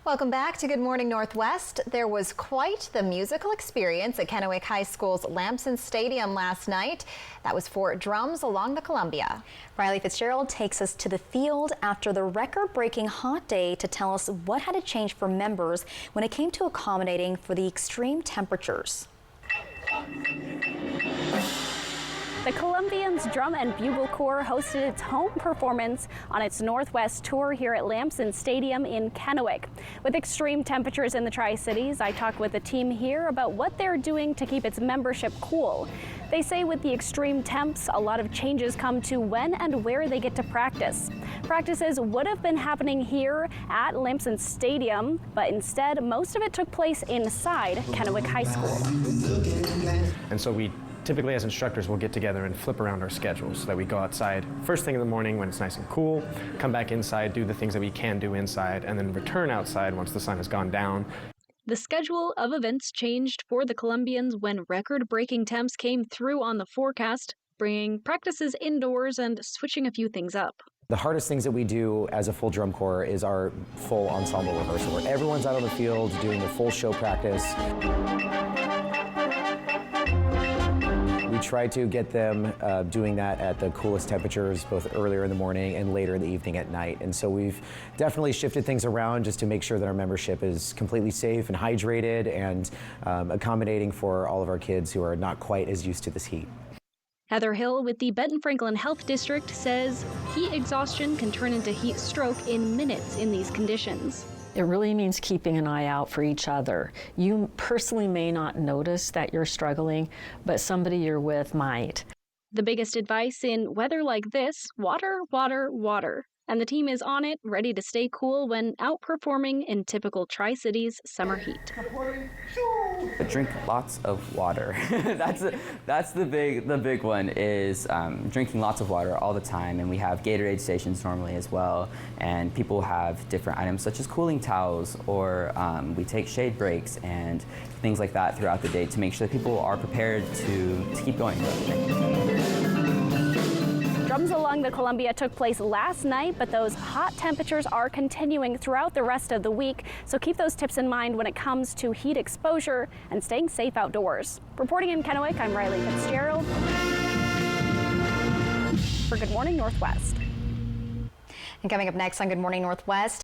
Welcome back to Good Morning Northwest. There was quite the musical experience at Kennewick High School's Lampson Stadium last night. That was for Drums Along the Columbia. Rylee Fitzgerald takes us to the field after the record-breaking hot day to tell us what had to change for members when it came to accommodating for the extreme temperatures. The Columbians Drum and Bugle Corps hosted its home performance on its Northwest tour here at Lampson Stadium in Kennewick. With extreme temperatures in the Tri-Cities, I talked with the team here about what they're doing to keep its membership cool. They say with the extreme temps, a lot of changes come to when and where they get to practice. Practices would have been happening here at Lampson Stadium, but instead, most of it took place inside Kennewick High School. And so we typically as instructors we'll get together and flip around our schedules so that we go outside first thing in the morning when it's nice and cool, come back inside, do the things that we can do inside, and then return outside once the sun has gone down. The schedule of events changed for the Columbians when record-breaking temps came through on the forecast, bringing practices indoors and switching a few things up. The hardest things that we do as a full drum corps is our full ensemble rehearsal, where everyone's out on the field doing the full show practice. We try to get them doing that at the coolest temperatures, both earlier in the morning and later in the evening at night. And so we've definitely shifted things around just to make sure that our membership is completely safe and hydrated and accommodating for all of our kids who are not quite as used to this heat. Heather Hill with the Benton Franklin Health District says heat exhaustion can turn into heat stroke in minutes in these conditions. It really means keeping an eye out for each other. You personally may not notice that you're struggling, but somebody you're with might. The biggest advice in weather like this, water, water, water. And the team is on it, ready to stay cool when outperforming in typical Tri-Cities summer heat. Drink lots of water. that's the big one is drinking lots of water all the time, and we have Gatorade stations normally as well, and people have different items such as cooling towels, or we take shade breaks and things like that throughout the day to make sure that people are prepared to keep going. Drums Along the Columbia took place last night, but those hot temperatures are continuing throughout the rest of the week, so keep those tips in mind when it comes to heat exposure and staying safe outdoors. Reporting in Kennewick, I'm Rylee Fitzgerald for Good Morning Northwest. And coming up next on Good Morning Northwest,